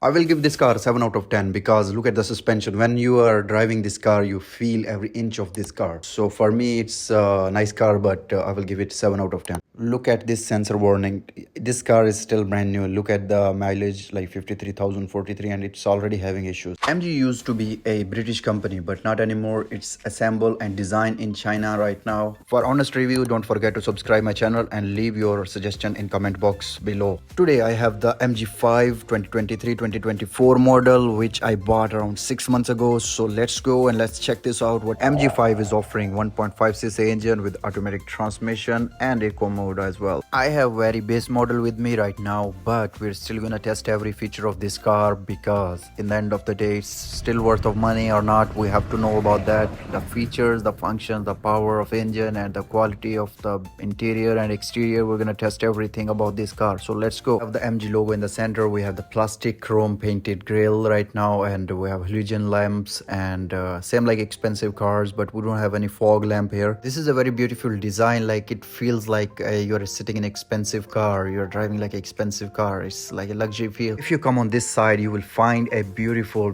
I will give this car 7 out of 10 because look at the suspension. When you are driving this car, you feel every inch of this car. So for me, it's a nice car, but I will give it 7 out of 10. Look at this sensor warning. This car is still brand new. Look at the mileage, like 53,043, and it's already having issues. MG used to be a British company, but not anymore. It's assembled and designed in China right now. For honest review, don't forget to subscribe my channel and leave your suggestion in comment box below. Today I have the MG5 2023-2024 model, which I bought around 6 months ago. So let's go and let's check this out. What MG5 is offering: 1.5cc engine with automatic transmission and eco mode as well. I have very base model with me right now, but we're still gonna test every feature of this car because in the end of the day, it's still worth of money or not. We have to know about that, the features, the functions, the power of engine, and the quality of the interior and exterior. We're gonna test everything about this car. So let's go. We have the MG logo in the center. We have the plastic chrome painted grille right now, and we have halogen lamps, and same like expensive cars, but we don't have any fog lamp here. This is a very beautiful design. Like, it feels like you're sitting in an expensive car, you're driving like an expensive car. It's like a luxury feel. If you come on this side, you will find a beautiful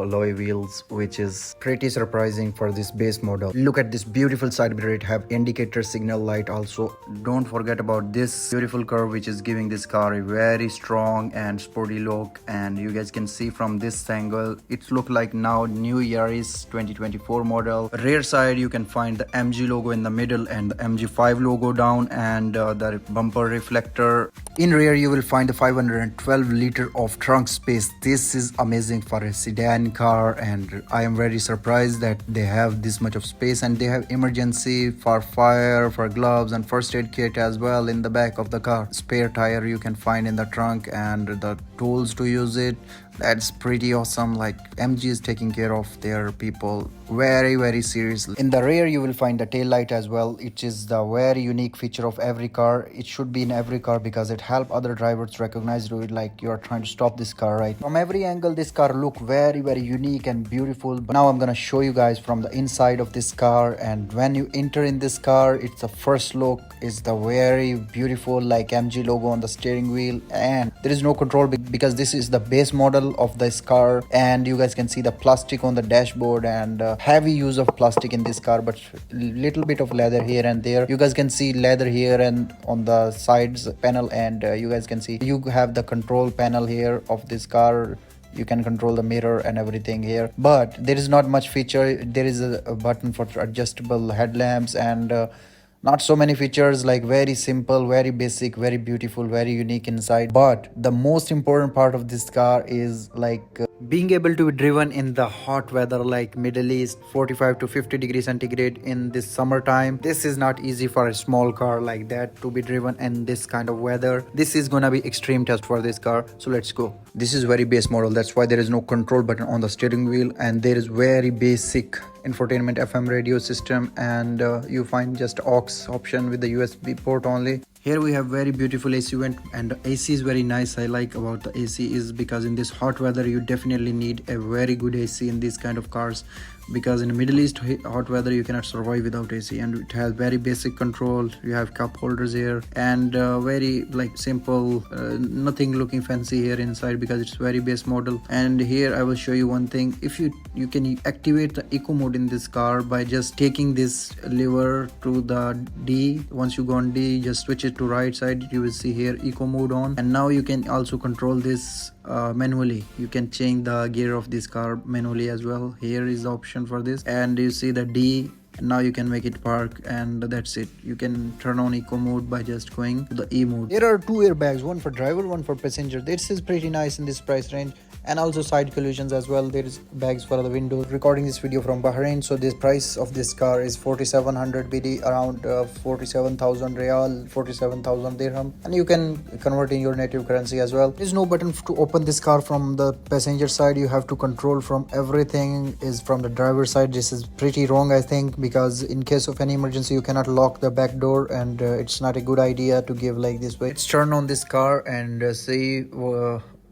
alloy wheels, which is pretty surprising for this base model. Look at this beautiful side mirror. It have indicator signal light also. Don't forget about this beautiful curve, which is giving this car a very strong and sporty look. And you guys can see from this angle, it look like now new Yaris 2024 model. Rear side, you can find the MG logo in the middle and the MG5 logo down, and the bumper reflector. In rear, you will find the 512 liter of trunk space. This is amazing for a sedan car, and I am very surprised that they have this much of space, and they have emergency for fire, for gloves, and first aid kit as well in the back of the car. Spare tire you can find in the trunk, and the tools to use it. That's pretty awesome. Like, MG is taking care of their people very seriously. In the rear, you will find the tail light as well. It is the very unique feature of every car. It should be in every car because it helps other drivers recognize it, like you are trying to stop this car, right? From every angle, this car look very unique and beautiful. But now I'm gonna show you guys from the inside of this car. And when you enter in this car, it's the first look is the very beautiful like MG logo on the steering wheel, and there is no control because this is the base model of this car. And you guys can see the plastic on the dashboard, and heavy use of plastic in this car, but little bit of leather here and there. You guys can see leather here and on the sides panel, and you guys can see you have the control panel here of this car. You can control the mirror and everything here, but there is not much feature. There is a button for adjustable headlamps, and not so many features. Like, very simple, very basic, very beautiful, very unique inside. But the most important part of this car is like being able to be driven in the hot weather, like Middle East, 45 to 50 degrees centigrade in this summertime. This is not easy for a small car like that to be driven in this kind of weather. This is gonna be extreme test for this car. So let's go. This is very base model. That's why there is no control button on the steering wheel, and there is very basic infotainment FM radio system, and you find just aux option with the USB port only. Here we have very beautiful AC vent, and the AC is very nice. I like about the AC is because in this hot weather you definitely need a very good AC in these kind of cars, because in the Middle East hot weather you cannot survive without AC. And it has very basic control. You have cup holders here, and very like simple, nothing looking fancy here inside because it's very base model. And here I will show you one thing. If you can activate the eco mode in this car by just taking this lever to the D. Once you go on D, just switch it to right side. You will see here eco mode on, and now you can also control this manually. You can change the gear of this car manually as well. Here is the option for this, and you see the D. Now you can make it park, and that's it. You can turn on eco mode by just going to the E mode. There are two airbags, one for driver, one for passenger. This is pretty nice in this price range. And also side collisions as well. There is bags for the windows. Recording this video from Bahrain, so this price of this car is 4700 BD, around 47,000 Real, 47,000 Dirham, and you can convert in your native currency as well. There is no button to open this car from the passenger side. You have to control from everything is from the driver side. This is pretty wrong, I think, because in case of any emergency you cannot lock the back door, and it's not a good idea to give like this way. Let's turn on this car and see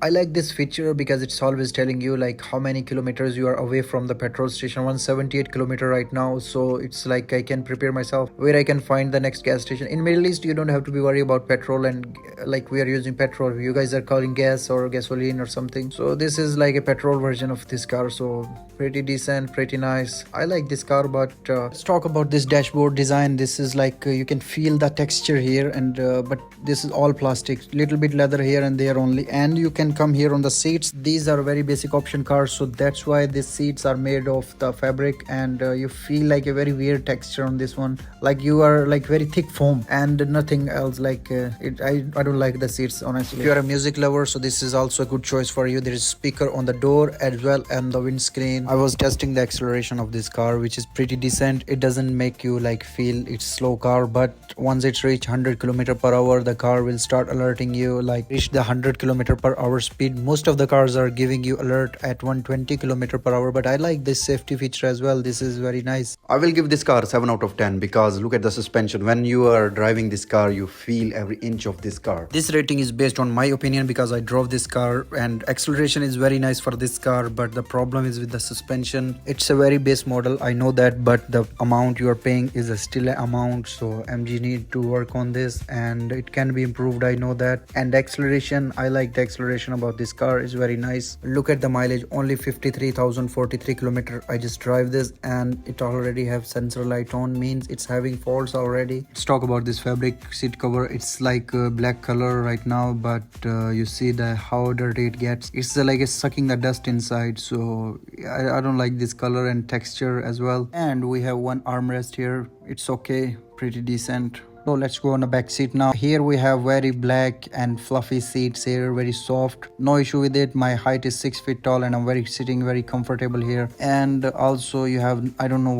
I like this feature because it's always telling you like how many kilometers you are away from the petrol station. 178 kilometer right now, so it's like I can prepare myself where I can find the next gas station. In Middle East you don't have to be worried about petrol, and like we are using petrol, you guys are calling gas or gasoline or something. So this is like a petrol version of this car, so pretty decent, pretty nice. I like this car. But let's talk about this dashboard design. This is like you can feel the texture here, and but this is all plastic, little bit leather here and there only. And you can come here on the seats. These are very basic option cars, so that's why these seats are made of the fabric, and you feel like a very weird texture on this one, like you are like very thick foam and nothing else. Like I don't like the seats honestly. If you are a music lover, so this is also a good choice for you. There is speaker on the door as well and the windscreen. I was testing the acceleration of this car, which is pretty decent. It doesn't make you like feel it's slow car, but once it reach 100 km per hour, the car will start alerting you like reach the 100 km per hour speed. Most of the cars are giving you alert at 120 km per hour, but I like this safety feature as well. This is very nice. I will give this car 7 out of 10 because look at the suspension. When you are driving this car, you feel every inch of this car. This rating is based on my opinion because I drove this car, and acceleration is very nice for this car, but the problem is with the suspension. It's a very base model, I know that, but the amount you are paying is still an amount, so MG need to work on this and it can be improved, I know that. And acceleration, I like the acceleration about this car, is very nice. Look at the mileage, only 53,043 km. I just drive this and it already have sensor light on, means it's having faults already. Let's talk about this fabric seat cover. It's like a black color right now, but you see the how dirty it gets. It's like it's sucking the dust inside, so I don't like this color and texture as well. And we have one armrest here. It's okay, pretty decent. So let's go on the back seat now. Here we have very black and fluffy seats here, very soft. No issue with it. My height is 6 feet tall and I'm sitting very comfortable here. And also you have, I don't know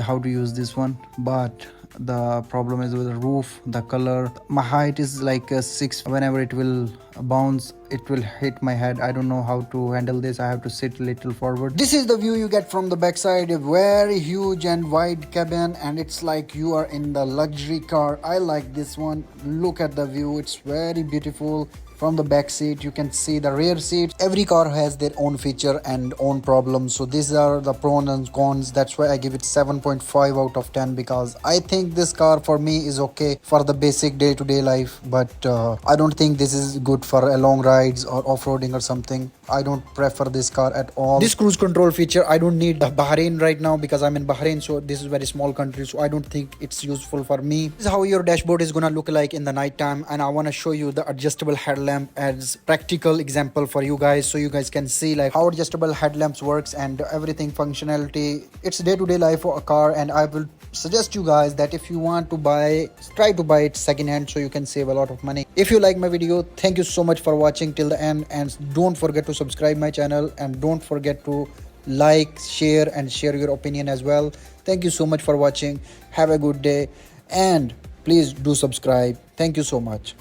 how to use this one, but the problem is with the roof, the color. My height is like a 6. Whenever it will bounce, it will hit my head. I don't know how to handle this. I have to sit a little forward. This is the view you get from the backside. A very huge and wide cabin, and it's like you are in the luxury car. I like this one. Look at the view, it's very beautiful. From the back seat you can see the rear seat. Every car has their own feature and own problems, so these are the pros and cons. That's why I give it 7.5 out of 10 because I think this car for me is okay for the basic day-to-day life, but I don't think this is good for a long rides or off-roading or something. I don't prefer this car at all. This cruise control feature, I don't need the Bahrain right now because I'm in Bahrain, so this is very small country, so I don't think it's useful for me. This is how your dashboard is gonna look like in the night time, and I want to show you the adjustable headlamp as practical example for you guys, so you guys can see like how adjustable headlamps works and everything functionality. It's day-to-day life for a car, and I will suggest you guys that if you want to buy, try to buy it second hand so you can save a lot of money. If you like my video, thank you so much for watching till the end, and don't forget to subscribe my channel, and don't forget to like, share and share your opinion as well. Thank you so much for watching. Have a good day, and please do subscribe. Thank you so much.